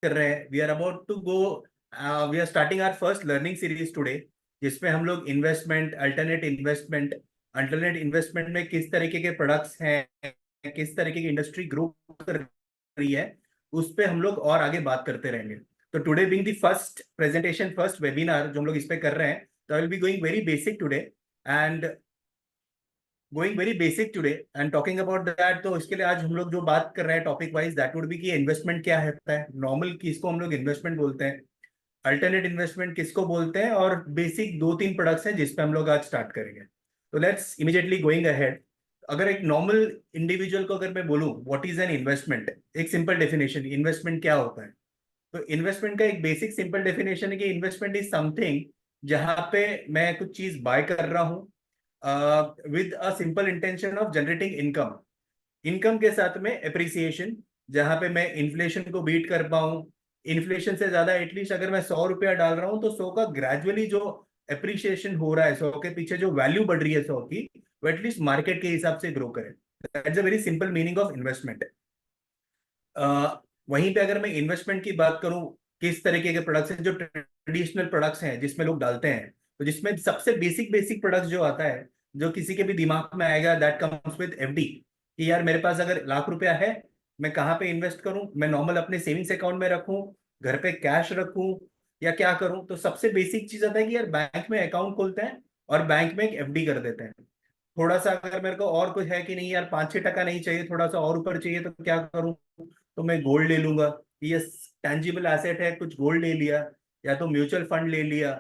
कर रहे हैं। We are about to go, we are starting our first learning series today, जिसमें हम लोग अल्टरनेट इन्वेस्टमेंट में किस तरीके के प्रोडक्ट्स हैं, किस तरीके की इंडस्ट्री ग्रो कर रही है, उस पे हम लोग और आगे बात करते रहेंगे। तो today being the first presentation, first webinar जो हम लोग इस पे कर रहे हैं, तो I will be going very basic today and talking about that. तो इसके लिए आज हम लोग जो बात कर रहे हैं topic wise, that would be कि इन्वेस्टमेंट क्या होता है, नॉर्मल किसको हम लोग इन्वेस्टमेंट बोलते हैं, अल्टरनेट इन्वेस्टमेंट किसको बोलते हैं, और बेसिक 2-3 प्रोडक्ट्स हैं जिस पे हम लोग आज स्टार्ट करेंगे। तो लेट्स इमीडिएटली गोइंग अहेड। अगर एक नॉर्मल इंडिविजुअल को अगर मैं बोलूं व्हाट इज एन इन्वेस्टमेंट, एक सिंपल डेफिनेशन इन्वेस्टमेंट क्या होता है, तो इन्वेस्टमेंट का एक बेसिक सिंपल डेफिनेशन है कि इन्वेस्टमेंट इज समथिंग जहां पे मैं कुछ चीज बाय कर रहा हूं with a simple intention of generating income, income के साथ में एप्रिसिएशन, जहां पे मैं इन्फ्लेशन को बीट कर पाऊं। इन्फ्लेशन से ज्यादा एटलीस्ट अगर मैं 100 रुपया डाल रहा हूं तो 100 का ग्रेजुअली जो एप्रिसिएशन हो रहा है, 100 के पीछे जो वैल्यू बढ़ रही है 100 की, वो एटलीस्ट मार्केट के हिसाब से ग्रो करे। That's a very simple meaning of investment. वहीं पे अगर मैं इन्वेस्टमेंट की बात करूं, किस तरीके के प्रोडक्ट्स हैं जो ट्रेडिशनल प्रोडक्ट्स हैं जिसमें लोग डालते हैं, तो जिसमें सबसे बेसिक बेसिक प्रोडक्ट जो आता है, जो किसी के भी दिमाग में आएगा, दैट कम्स विद एफडी। कि यार मेरे पास अगर ₹1,00,000 है, मैं कहाँ पे इन्वेस्ट करूं, मैं नॉर्मल अपने सेविंग्स अकाउंट में रखूं, घर पे कैश रखूं, या क्या करूं। तो सबसे बेसिक चीज आता है कि यार बैंक में अकाउंट खोलते हैं और बैंक में एक एफडी कर देते हैं। थोड़ा सा अगर मेरे को और कुछ है कि नहीं यार 5-6% नहीं चाहिए, थोड़ा सा और ऊपर चाहिए, तो क्या करूं, तो मैं गोल्ड ले लूंगा। ये टेंजिबल एसेट है, कुछ गोल्ड ले लिया, या तो म्यूचुअल फंड ले लिया,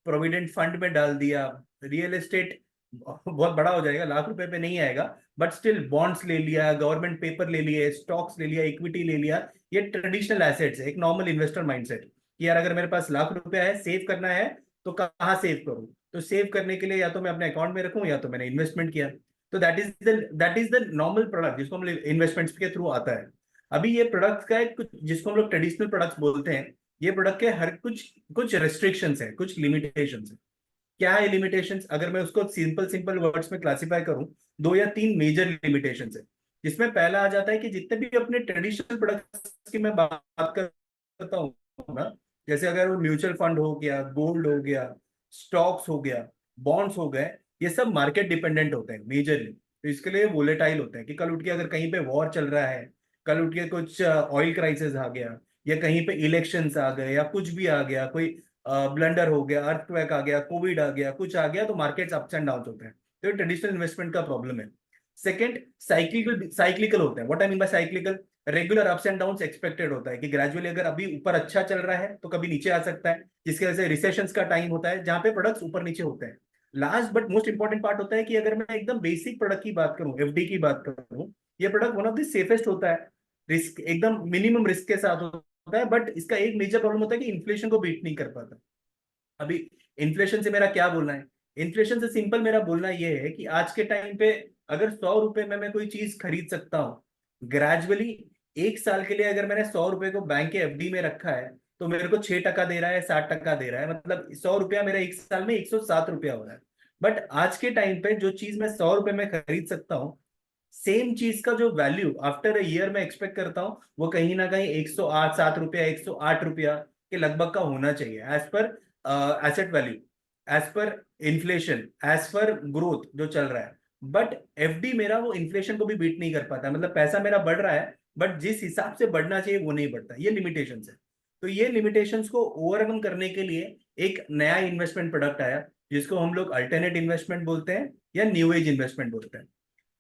प्रोविडेंट फंड में डाल दिया, रियल एस्टेट बहुत बड़ा हो जाएगा, ₹1,00,000 पे नहीं आएगा, बट स्टिल बॉन्ड्स ले लिया, गवर्नमेंट पेपर ले लिए, स्टॉक्स ले लिया, इक्विटी ले लिया। ये ट्रेडिशनल एसेट्स है, एक नॉर्मल इन्वेस्टर माइंडसेट कि यार अगर मेरे पास ₹1,00,000 है, सेव करना है, तो कहाँ सेव करूं। तो सेव करने के लिए या तो मैं अपने अकाउंट में रखूं, या तो मैंने इन्वेस्टमेंट किया। तो that is the normal product जिसको हम इन्वेस्टमेंट्स के थ्रू आता है। अभी ये प्रोडक्ट का एक कुछ जिसको हम लोग ट्रेडिशनल प्रोडक्ट्स बोलते हैं, ये प्रोडक्ट के हर कुछ कुछ रेस्ट्रिक्शंस है, कुछ लिमिटेशंस है। क्या है लिमिटेशंस, अगर मैं उसको सिंपल सिंपल वर्ड्स में क्लासिफाई करूं, 2 या 3 मेजर लिमिटेशंस है। जिसमें पहला आ जाता है कि जितने भी अपने ट्रेडिशनल प्रोडक्ट्स की मैं बात करता हूँ ना, जैसे अगर वो म्यूचुअल फंड हो गया, गोल्ड हो गया, स्टॉक्स हो गया, बॉन्ड्स हो गए, ये सब मार्केट डिपेंडेंट होते हैं मेजरली। तो इसके लिए वोलेटाइल होते हैं कि कल उठ के अगर कहीं पे वॉर चल रहा है, कल उठ के कुछ ऑयल क्राइसिस आ गया, या कहीं पे इलेक्शंस आ गए, या कुछ भी आ गया, कोई ब्लंडर हो गया, अर्थक्वेक आ गया, कोविड आ गया, कुछ आ गया, तो मार्केट्स अप्स एंड डाउन होते हैं। तो ये ट्रेडिशनल इन्वेस्टमेंट का प्रॉब्लम है। सेकंड, साइक्लिकल साइक्लिकल होते हैं। What I mean by cyclical, regular ups and downs expected होता है कि ग्रेजुअली अगर अभी ऊपर अच्छा चल रहा है तो कभी नीचे आ सकता है, जिसकी वजह से रिसेशंस का टाइम होता है जहां पे प्रोडक्ट्स ऊपर नीचे होते हैं। Last but most important part होता है कि अगर मैं एकदम बेसिक प्रोडक्ट की बात करूं, एफडी की बात करूं, ये product one of the safest होता है, रिस्क एकदम मिनिमम रिस्क के साथ होता है। बट इसका एक मेजर प्रॉब्लम होता है कि इन्फ्लेशन को बीट नहीं कर पाता। अभी इन्फ्लेशन से मेरा क्या बोलना है, इन्फ्लेशन से सिंपल मेरा बोलना यह है कि आज के टाइम पे अगर ₹100 में मैं कोई चीज खरीद सकता हूँ, ग्रेजुअली 1 साल के लिए अगर मैंने ₹100 को बैंक के एफडी में रखा है, तो मेरे को 6% दे रहा है, 60% दे रहा है, मतलब ₹100 मेरा 1 साल में ₹107 हो रहा है। बट आज के टाइम पे जो चीज मैं ₹100 में खरीद सकता हूँ, सेम चीज का जो वैल्यू आफ्टर अ ईयर में एक्सपेक्ट करता हूँ, वो कहीं ना कहीं 108 ₹7, ₹108 के लगभग का होना चाहिए, as per asset value, as per inflation, as per growth जो चल रहा है। बट एफडी मेरा वो इन्फ्लेशन को भी बीट नहीं कर पाता, मतलब पैसा मेरा बढ़ रहा है, बट जिस हिसाब से बढ़ना चाहिए वो नहीं बढ़ता। ये लिमिटेशंस है। तो ये लिमिटेशंस को ओवरकम करने के लिए एक नया इन्वेस्टमेंट प्रोडक्ट आया, जिसको हम लोग अल्टरनेट इन्वेस्टमेंट बोलते हैं, या न्यू एज इन्वेस्टमेंट बोलते हैं।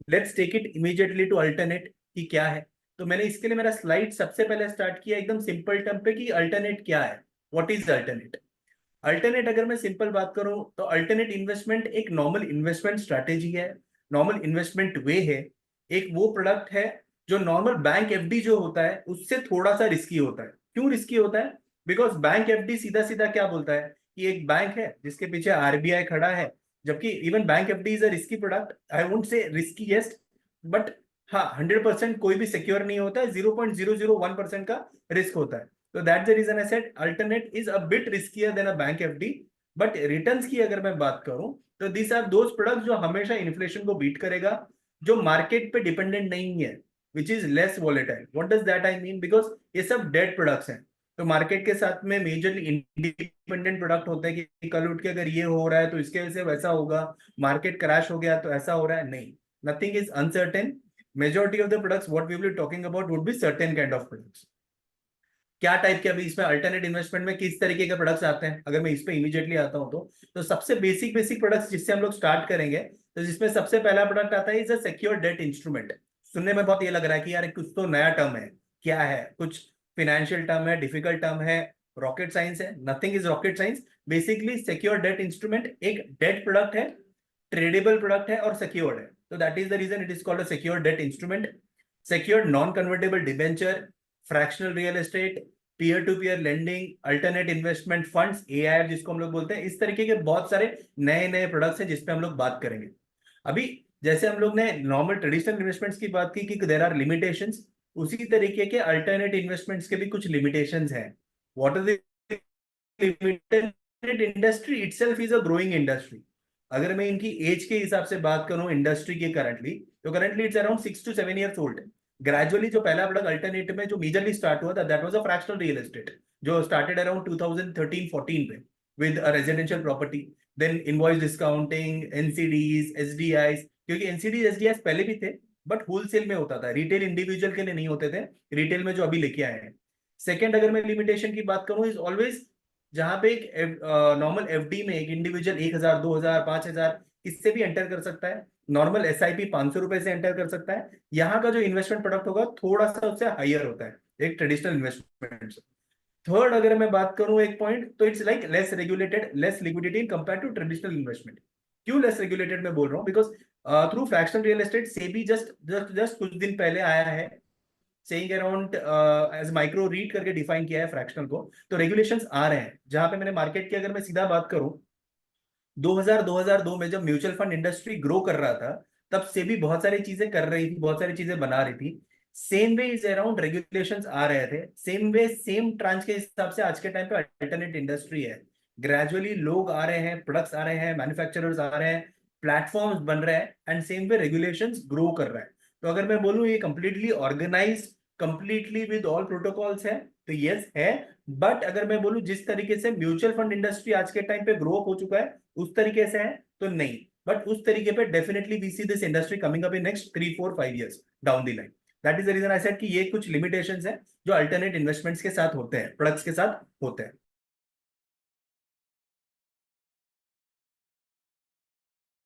Let's take it immediately to alternate कि क्या है। तो मैंने इसके लिए मेरा स्लाइड सबसे पहले स्टार्ट किया एकदम सिंपल टर्म पे कि अल्टरनेट क्या है, व्हाट इज अल्टरनेट। अल्टरनेट अगर मैं सिंपल बात करूं तो अल्टरनेट इन्वेस्टमेंट एक नॉर्मल इन्वेस्टमेंट स्ट्रैटेजी है, नॉर्मल इन्वेस्टमेंट वे है। एक वो प्रोडक्ट है जो नॉर्मल बैंक एफडी जो होता है उससे थोड़ा सा रिस्की होता है। क्यों रिस्की होता है? बिकॉज बैंक एफडी सीधा सीधा क्या बोलता है कि एक बैंक है जिसके पीछे आरबीआई खड़ा है, जबकि even bank FD is a risky product, I won't say riskiest, but हाँ 100% कोई भी सिक्योर नहीं होता है, 0.001% का रिस्क होता है। तो that's the reason I said alternate is a bit riskier than a bank FD. But returns की अगर मैं बात करूं तो दिस आर दोज प्रोडक्ट्स जो हमेशा इन्फ्लेशन को बीट करेगा, जो मार्केट पे डिपेंडेंट नहीं है, which is less volatile. What does that I mean? Because ये सब डेट प्रोडक्ट्स हैं। तो मार्केट के साथ में मेजरली इंडिपेंडेंट प्रोडक्ट होते हैं कि कल उठ के अगर ये हो रहा है तो इसके वजह से वैसा होगा, मार्केट क्रैश हो गया तो ऐसा हो रहा है, नहीं, nothing is uncertain. Majority of the products what we will be talking about would be certain kind of products. क्या टाइप के, अभी इसमें अल्टरनेट इन्वेस्टमेंट में किस तरीके के प्रोडक्ट्स आते हैं, अगर मैं इस पे इमीडिएटली आता हूं तो सबसे बेसिक बेसिक प्रोडक्ट्स जिससे हम लोग स्टार्ट करेंगे, तो जिसमें सबसे पहला प्रोडक्ट आता है is a secure debt instrument. सुनने में बहुत ये लग रहा है कि यार कुछ तो नया टर्म है, क्या है, कुछ फिनेंशियल टर्म है, डिफिकल्ट टर्म है, रॉकेट साइंस है, nothing is rocket science. Basically secure debt instrument एक डेट प्रोडक्ट है, ट्रेडेबल प्रोडक्ट है और सिक्योर्ड है, तो that is the reason it is called a secure debt instrument. Secured non convertible debenture, fractional real estate, peer to peer lending, alternate investment funds, AIF जिसको हम लोग बोलते हैं, इस तरीके के बहुत सारे नए नए प्रोडक्ट्स हैं जिसपे हम लोग बात करेंगे। अभी जैसे हम लोग ने नॉर्मल ट्रेडिशनल इन्वेस्टमेंट्स की बात की कि देयर आर लिमिटेशंस, उसी तरीके के अल्टरनेट इन्वेस्टमेंट्स के भी कुछ लिमिटेशंस हैं। What is the limited? Industry itself is a growing industry. अगर मैं इनकी एज के हिसाब से बात करूं इंडस्ट्री की करंटली, तो currently it's around 6 to 7 years old. Gradually जो पहला प्रोडक्ट अल्टरनेट में जो मेजरली स्टार्ट हुआ था that was a fractional real estate, जो स्टार्टेड अराउंड 2013-14 पे with a residential property. Then invoice discounting, NCDs, SDIs, क्योंकि एनसीडीज एसडीआईज पहले भी थे बट होलसेल में होता था, रिटेल इंडिविजुअल के लिए नहीं होते थे, रिटेल में जो अभी लेके आए हैं। सेकंड, अगर मैं लिमिटेशन की बात करूं, इज ऑलवेज जहां पे एक नॉर्मल एफडी में एक इंडिविजुअल 1,000, 2,000, 5,000 इससे भी एंटर कर सकता है, नॉर्मल एसआईपी 500 रुपए से एंटर कर सकता है। यहाँ का जो इन्वेस्टमेंट प्रोडक्ट होगा थोड़ा सा उससे हाइयर होता है एक ट्रेडिशनल इन्वेस्टमेंट से। थर्ड, अगर मैं बात करूं एक पॉइंट, तो it's like less regulated, less liquidity in compare to traditional investment. क्यों लेस रेगुलेटेड मैं बोल रहा हूँ? Because through fractional real estate से भी जस्ट जस्ट जस्ट कुछ दिन पहले आया है, saying around as micro REIT करके डिफाइन किया है फ्रैक्शनल को। तो रेगुलेशंस आ रहे हैं, जहां पे मैंने मार्केट की अगर मैं सीधा बात करूं, 2000-2002 में जब म्यूचुअल फंड इंडस्ट्री ग्रो कर रहा था, तब से भी बहुत सारी चीजें कर रही थी, बहुत सारी चीजें बना रही थी। Same way is around regulations आ रहे थे, सेम वे सेम ट्रांच के हिसाब से आज के टाइम पे अल्टरनेट इंडस्ट्री है। ग्रेजुअली लोग आ रहे हैं, प्रोडक्ट्स आ रहे हैं, मैन्युफैक्चरर्स आ रहे हैं, प्लेटफॉर्म्स बन रहे हैं, and same way regulations grow कर रहा है। तो अगर मैं बोलूँ ये completely organise, completely with all protocols है, तो यस है। बट अगर मैं बोलूँ जिस तरीके से म्यूचुअल फंड इंडस्ट्री आज के टाइम पे ग्रो हो चुका है उस तरीके से है तो नहीं। बट उस तरीके पे definitely we see this industry coming up in next 3-4-5 years down the line. That is the reason I said कि ये कुछ लिमिटेशंस है जो अल्टरनेट इन्वेस्टमेंट्स के साथ होते हैं, प्रोडक्ट्स के साथ होते हैं।